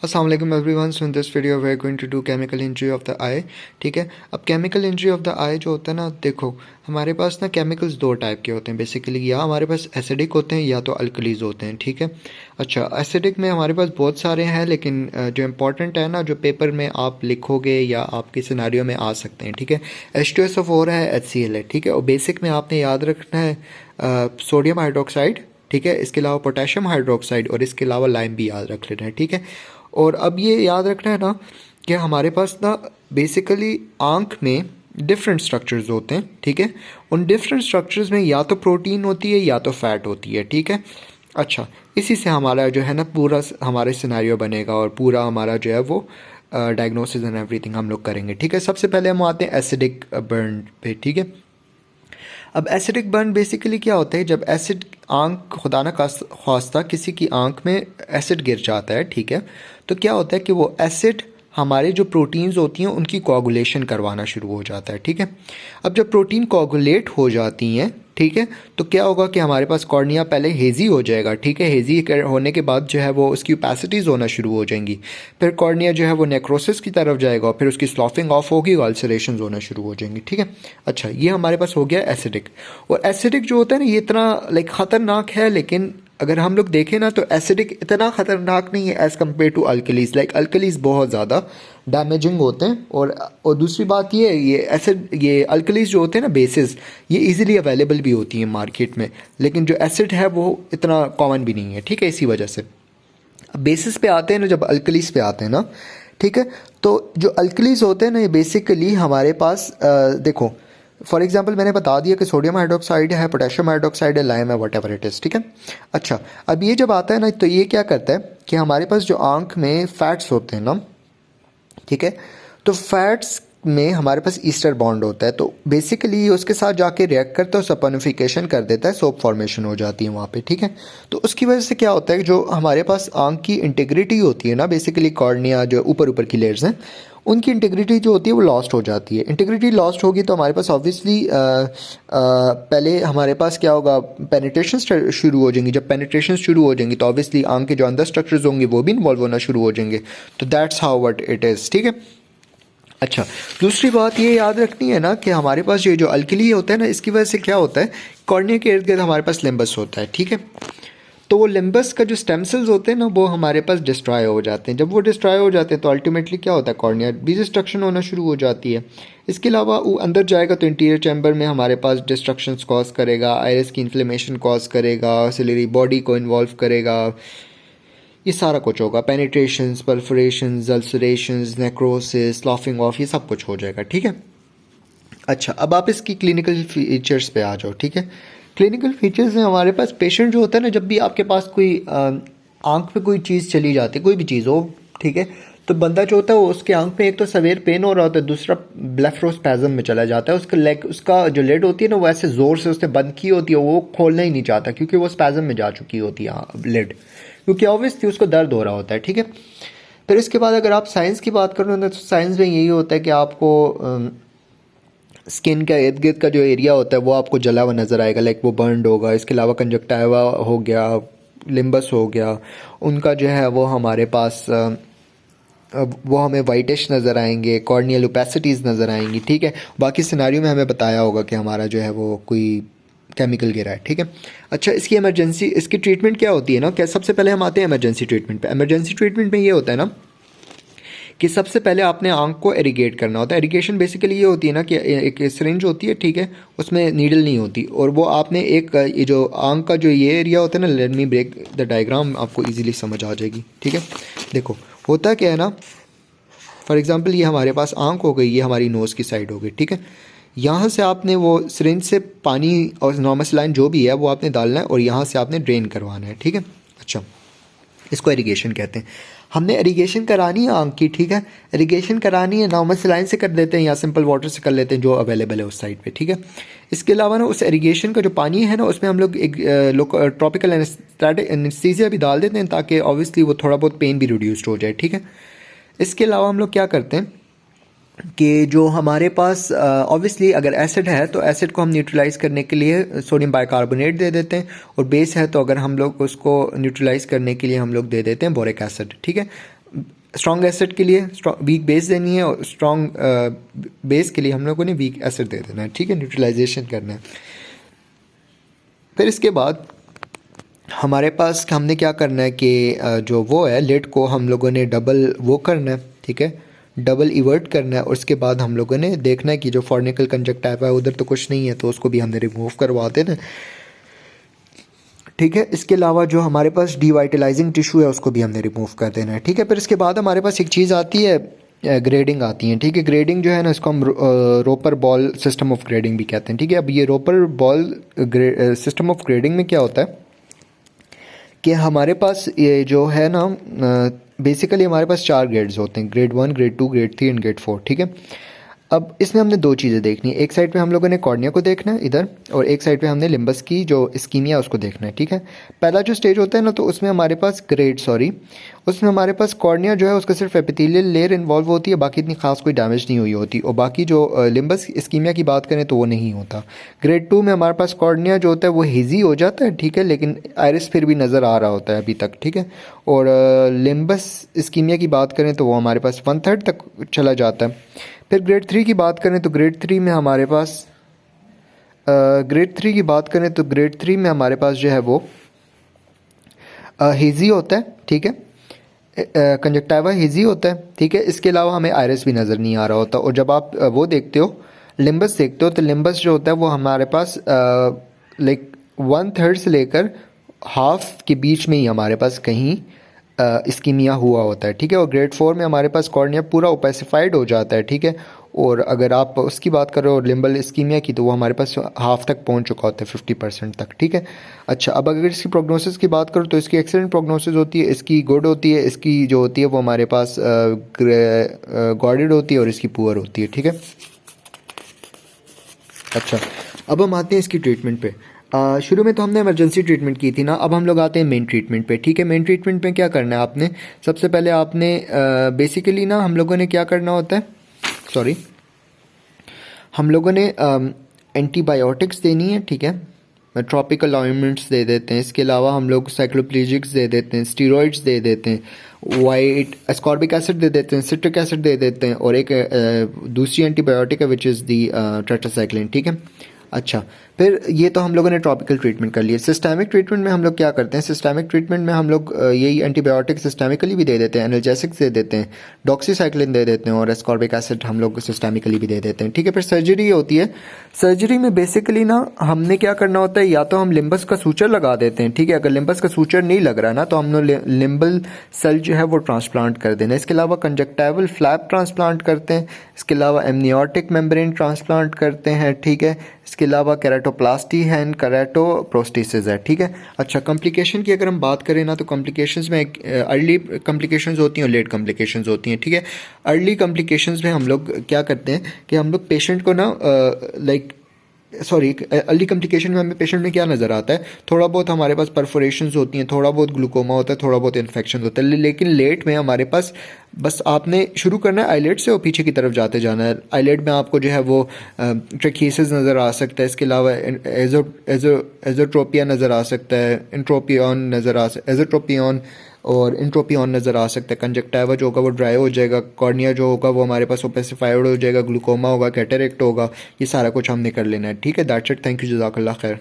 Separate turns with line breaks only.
अस्सलाम वालेकुम everyone. So in this video we are going to do chemical injury of the eye. ठीक है, अब chemical injury of the eye जो होता है ना, देखो हमारे पास ना केमिकल्स दो टाइप के होते हैं बेसिकली, या हमारे पास एसिडिक होते हैं या तो अल्कलीज होते हैं। ठीक है, अच्छा एसिडिक में हमारे पास बहुत सारे हैं, लेकिन जो इंपॉर्टेंट है ना, जो पेपर में आप लिखोगे या आपके सिनारियो में आ सकते हैं। ठीक है, H2SO4 है, HCl है। ठीक है, और बेसिक में आपने याद रखना है सोडियम हाइड्रोक्साइड, ठीक है, इसके अलावा पोटेशियम हाइड्रोक्साइड और इसके अलावा लाइम भी याद रख लेना है। ठीक है, और अब ये याद रखना है ना कि हमारे पास ना बेसिकली आँख में डिफरेंट स्ट्रक्चर्स होते हैं। ठीक है, उन डिफरेंट स्ट्रक्चर्स में या तो प्रोटीन होती है या तो फैट होती है। ठीक है, अच्छा इसी से हमारा जो है ना पूरा हमारे सिनेरियो बनेगा और पूरा हमारा जो है वो डायग्नोसिस एंड एवरीथिंग हम लोग करेंगे। ठीक है, सबसे पहले हम आते हैं एसिडिक बर्न पे। ठीक है, अब एसिडिक बर्न बेसिकली क्या होता है, जब एसिड आँख खुदा न खास्ता किसी की आँख में एसिड गिर जाता है। ठीक है, तो क्या होता है कि वो एसिड हमारे जो प्रोटीन्स होती हैं उनकी कोगुलेशन करवाना शुरू हो जाता है। ठीक है, अब जब प्रोटीन कोगुलेट हो जाती हैं, ठीक है, तो क्या होगा कि हमारे पास कॉर्निया पहले हेजी हो जाएगा। ठीक है, हेजी होने के बाद जो है वो उसकी ओपेसिटीज़ होना शुरू हो जाएंगी, फिर कॉर्निया जो है वो नेक्रोसिस की तरफ जाएगा और फिर उसकी स्लॉफिंग ऑफ होगी, अल्सरेशन होना शुरू हो जाएंगी। ठीक है, अच्छा ये हमारे पास हो गया एसिडिक। और एसिडिक जो होता है ना, ये इतना ख़तरनाक है, लेकिन अगर हम लोग देखें ना तो एसिडिक इतना ख़तरनाक नहीं है as compare to alkalis. Alkalis बहुत ज़्यादा डैमेजिंग होते हैं। और दूसरी बात ये ये अल्कलीज जो होते हैं ना, बेसिस, ये इजीली अवेलेबल भी होती हैं मार्केट में, लेकिन जो एसिड है वो इतना कॉमन भी नहीं है। ठीक है, इसी वजह से अब बेसिस पे आते हैं ना, जब अल्कलीज पे आते हैं ना, ठीक है, तो जो अल्कलीज होते हैं ना, ये बेसिकली हमारे पास देखो फॉर एग्जांपल मैंने बता दिया कि सोडियम हाइड्रोक्साइड है, पोटेशियम हाइड्रोक्साइड है, लाइम है, वट एवर इट इज़। ठीक है, अच्छा अब ये जब आता है ना, तो ये क्या करता है कि हमारे पास जो आँख में फैट्स होते हैं ना, ठीक है, तो फैट्स में हमारे पास ईस्टर बॉन्ड होता है, तो बेसिकली उसके साथ जाके रिएक्ट करता है, सपनिफिकेशन कर देता है, सोप फॉर्मेशन हो जाती है वहाँ पे। ठीक है, तो उसकी वजह से क्या होता है, जो हमारे पास आँख की इंटीग्रिटी होती है ना, बेसिकली कॉर्निया जो ऊपर ऊपर की लेयर्स हैं, उनकी इंटीग्रिटी जो होती है वो लॉस्ट हो जाती है। इंटीग्रिटी लॉस्ट होगी तो हमारे पास ऑब्वियसली पहले हमारे पास क्या होगा, पेनिट्रेशन शुरू हो जाएंगी। जब पेनिट्रेशन शुरू हो जाएंगी तो ऑब्वियसली आँख के जो अंदर स्ट्रक्चर्स होंगे वो भी इन्वॉल्व होना शुरू हो जाएंगे। तो that's how what it is. ठीक है, अच्छा दूसरी बात ये याद रखनी है ना कि हमारे पास ये जो अल्कली होता है ना, इसकी वजह से क्या होता है, कॉर्निया के इर्द गिर्द हमारे पास लिम्बस होता है। ठीक है, तो वो लिम्बस का जो स्टेम सेल्स होते हैं ना, वो हमारे पास डिस्ट्रॉय हो जाते हैं। जब वो डिस्ट्रॉय हो जाते हैं तो अल्टीमेटली क्या होता है, कॉर्निया भी डिस्ट्रक्शन होना शुरू हो जाती है। इसके अलावा वो अंदर जाएगा तो इंटीरियर चैम्बर में हमारे पास डिस्ट्रक्शन कॉज करेगा, आइरिस की इन्फ्लेमेशन कॉज करेगा, सिलेरी बॉडी को इन्वॉल्व करेगा, ये सारा कुछ होगा, पेनिट्रेशंस, परफोरेशंस, अल्सरेशंस, नेक्रोसिस, स्लॉफिंग ऑफ, ये सब कुछ हो जाएगा। ठीक है, अच्छा अब आप इसकी क्लिनिकल फीचर्स पे आ जाओ। ठीक है, क्लिनिकल फीचर्स में हमारे पास पेशेंट जो होता है ना, जब भी आपके पास कोई आँख पे कोई चीज़ चली जाती है, कोई भी चीज़ हो, ठीक है, तो बंदा जो होता है वो उसके आँख में एक तो सवेर पेन हो रहा होता है, दूसरा ब्लेफरोस्पैज्म में चला जाता है। उसका लेग, उसका जो लेड होती है ना, वो ऐसे ज़ोर से उसने बंद की होती है, वो खोलना ही नहीं चाहता क्योंकि वो स्पैज्म में जा चुकी होती है लेड, क्योंकि ऑब्वियसली उसको दर्द हो रहा होता है। ठीक है, फिर इसके बाद अगर आप साइंस की बात करो ना, तो साइंस में यही होता है कि आपको स्किन का इर्द गिर्द का जो एरिया होता है वो आपको जला हुआ नज़र आएगा, वो बर्नड होगा। इसके अलावा कंजक्टाइवा हो गया, लिम्बस हो गया, उनका जो है वो हमारे पास वो हमें वाइटिश नज़र आएंगे, कॉर्नियल ओपेसिटीज़ नज़र आएंगी। ठीक है, बाकी सिनारियो में हमें बताया होगा कि हमारा जो है वो कोई केमिकल गिरा है। ठीक है, अच्छा इसकी इमरजेंसी, इसकी ट्रीटमेंट क्या होती है ना, क्या सबसे पहले हम आते हैं इमरजेंसी ट्रीटमेंट पे। इमरजेंसी ट्रीटमेंट में ये होता है ना कि सबसे पहले आपने आँख को इरिगेट करना होता है। इरिगेशन बेसिकली ये होती है ना कि एक सिरिंज होती है, ठीक है, उसमें नीडल नहीं होती, और वो आपने एक ये जो आँख का जो ये एरिया होता है ना, let me break the diagram, आपको इजीली समझ आ जाएगी। ठीक है, देखो होता क्या है ना, फॉर एग्जांपल ये हमारे पास आँख हो गई, ये हमारी नोज़ की साइड हो गई। ठीक है, यहाँ से आपने वो सिरिंज से पानी और नॉर्मल लाइन जो भी है वो आपने डालना है और यहाँ से आपने ड्रेन करवाना है। ठीक है, अच्छा इसको इरिगेशन कहते हैं। हमने इरिगेशन करानी है आँख की, ठीक है, इरिगेशन करानी है, नॉर्मल सलाइन से कर देते हैं या सिंपल वाटर से कर लेते हैं जो अवेलेबल है उस साइड पे। ठीक है, इसके अलावा ना उस इरिगेशन का जो पानी है ना, उसमें हम लोग एक ट्रॉपिकल एनेस्थीसिया भी डाल देते हैं ताकि ऑब्वियसली वो थोड़ा बहुत पेन भी रिड्यूस्ड हो जाए। ठीक है, इसके अलावा हम लोग क्या करते हैं कि जो हमारे पास ऑब्वियसली अगर एसिड है तो एसिड को हम न्यूट्रलाइज करने के लिए सोडियम बाइकार्बोनेट दे देते हैं, और बेस है तो अगर हम लोग उसको न्यूट्रलाइज करने के लिए हम लोग दे देते हैं बोरिक एसिड। ठीक है, स्ट्रॉन्ग एसिड के लिए वीक बेस देनी है, और स्ट्रॉन्ग बेस के लिए हम लोगों ने वीक एसिड दे देना है, ठीक है, न्यूट्रलाइजेशन करना है। फिर इसके बाद हमारे पास हमने क्या करना है कि जो वो है लिड को हम लोगों ने डबल वो करना है, ठीक है, डबल इवर्ट करना है, और उसके बाद हम लोगों ने देखना है कि जो फॉर्निकल कंजक्टिवा है उधर तो कुछ नहीं है, तो उसको भी हमने रिमूव करवा देना, ठीक है। इसके अलावा जो हमारे पास डिवाइटलाइजिंग टिश्यू है उसको भी हमने रिमूव कर देना है, ठीक है। फिर इसके बाद हमारे पास एक चीज़ आती है, ग्रेडिंग आती है, ठीक है। ग्रेडिंग जो है ना, इसको हम Roper Ball system of grading भी कहते हैं, ठीक है। अब ये Roper Ball system of grading में क्या होता है कि हमारे पास ये जो है ना, बेसिकली हमारे पास 4 ग्रेड्स होते हैं, grade 1, grade 2, grade 3 and grade 4, ठीक है। अब इसमें हमने 2 चीज़ें देखनी है, एक साइड पे हम लोगों ने कॉर्निया को देखना है इधर, और एक साइड पे हमने लिम्बस की जो इस्कीमिया उसको देखना है, ठीक है। पहला जो स्टेज होता है ना, तो उसमें हमारे पास उसमें हमारे पास कॉर्निया जो है उसका सिर्फ एपिथेलियल लेयर इन्वॉल्व होती है, बाकी इतनी खास कोई डैमेज नहीं हुई होती, और बाकी जो लिम्बस इस्कीमिया की बात करें तो वो नहीं होता। ग्रेड 2 में हमारे पास कॉर्निया जो होता है वो हेजी हो जाता है, ठीक है, लेकिन आयरिस फिर भी नज़र आ रहा होता है अभी तक, ठीक है। और लिम्बस इस्कीमिया की बात करें तो वो हमारे पास 1/3 तक चला जाता है। फिर ग्रेड 3 की बात करें तो ग्रेड 3 में हमारे पास जो है वो हेजी होता है, ठीक है, कंजक्टिवा हेजी होता है, ठीक है। इसके अलावा हमें आयरिस भी नज़र नहीं आ रहा होता, और जब आप वो देखते हो, लिम्बस देखते हो, तो लिम्बस जो होता है वो हमारे पास लाइक 1/3 से लेकर हाफ के बीच में ही हमारे पास कहीं इस्कीमिया हुआ होता है, ठीक है। और ग्रेड 4 में हमारे पास कॉर्निया पूरा ओपेसिफाइड हो जाता है, ठीक है। और अगर आप उसकी बात करो और लिम्बल इस्कीमिया की, तो वो हमारे पास हाफ तक पहुंच चुका होता है, 50% तक, ठीक है। अच्छा, अब अगर इसकी प्रोग्नोसिस की बात करूँ तो इसकी एक्सीलेंट प्रोग्नोसिस होती है, इसकी गुड होती है, इसकी जो होती है वो हमारे पास गॉडेड होती है, और इसकी पुअर होती है, ठीक है। अच्छा, अब हम आते हैं इसकी ट्रीटमेंट पे। शुरू में तो हमने इमरजेंसी ट्रीटमेंट की थी ना, अब हम लोग आते हैं मेन ट्रीटमेंट पे, ठीक है। मेन ट्रीटमेंट में क्या करना है आपने, सबसे पहले आपने बेसिकली ना हम लोगों ने क्या करना होता है, हम लोगों ने एंटीबायोटिक्स देनी है, ठीक है, ट्रॉपिकल ऑइंटमेंट्स दे देते हैं, इसके अलावा हम लोग साइक्लोप्लेजिक्स दे देते हैं, स्टीरॉइड्स दे देते हैं, वाइट एस्कॉर्बिक एसिड दे देते हैं, सिट्रिक एसिड दे देते हैं, और एक दूसरी एंटीबायोटिक है विच इज़ दी टेट्रासाइक्लिन, ठीक है। अच्छा, फिर ये तो हम लोगों ने ट्रॉपिकल ट्रीटमेंट कर लिया। सिस्टेमिक ट्रीटमेंट में हम लोग क्या करते हैं, सिस्टेमिक ट्रीटमेंट में हम लोग यही एंटीबायोटिक सिस्टेमिकली भी दे देते हैं, एनाल्जेसिक्स दे देते हैं, डॉक्सीसाइक्लिन दे देते हैं, और एस्कॉर्बिक एसिड हम लोग सिस्टेमिकली भी दे देते हैं, ठीक है। फिर सर्जरी होती है। सर्जरी में बेसिकली ना हमने क्या करना होता है, या तो हम लिम्बस का सूचर लगा देते हैं, ठीक है। अगर लिम्बस का सूचर नहीं लग रहा ना, तो हम लिम्बल सेल जो है वो ट्रांसप्लांट कर देना। इसके अलावा कंजक्टिवल फ्लैप ट्रांसप्लांट करते हैं, इसके अलावा एमनियोटिक मेम्ब्रेन ट्रांसप्लांट करते हैं, ठीक है। इसके अलावा केराटोप्लास्टी है एंड केराटोप्रोस्टेसिस है, ठीक है। अच्छा, कॉम्प्लिकेशन की अगर हम बात करें ना, तो कॉम्प्लिकेशंस में अर्ली कॉम्प्लिकेशंस होती हैं और लेट कॉम्प्लिकेशंस होती हैं, ठीक है। अर्ली कॉम्प्लिकेशंस में हम लोग क्या करते हैं कि हम लोग पेशेंट को ना अर्ली कॉम्प्लिकेशन में हमें पेशेंट में क्या नज़र आता है, थोड़ा बहुत हमारे पास परफोरेशंस होती हैं, थोड़ा बहुत ग्लूकोमा होता है, थोड़ा बहुत इन्फेक्शन होता है, लेकिन लेट में हमारे पास बस आपने शुरू करना है आईलेट से और पीछे की तरफ जाते जाना है। आईलेट में आपको जो है वो ट्रैकियसिस नज़र आ सकता है, इसके अलावा एजोट्रोपिया नज़र आ सकता है, एजोट्रोपियन और इंट्रोपियन नज़र आ सकता है। कंजक्टिवा जो होगा वो ड्राई हो जाएगा, कॉर्निया जो होगा वो हमारे पास ओपेसिफाइड हो जाएगा, ग्लूकोमा होगा, कैटरेक्ट होगा, ये सारा कुछ हमने कर लेना है, ठीक है। दैट्स इट, थैंक यू, जज़ाकल्लाह खैर।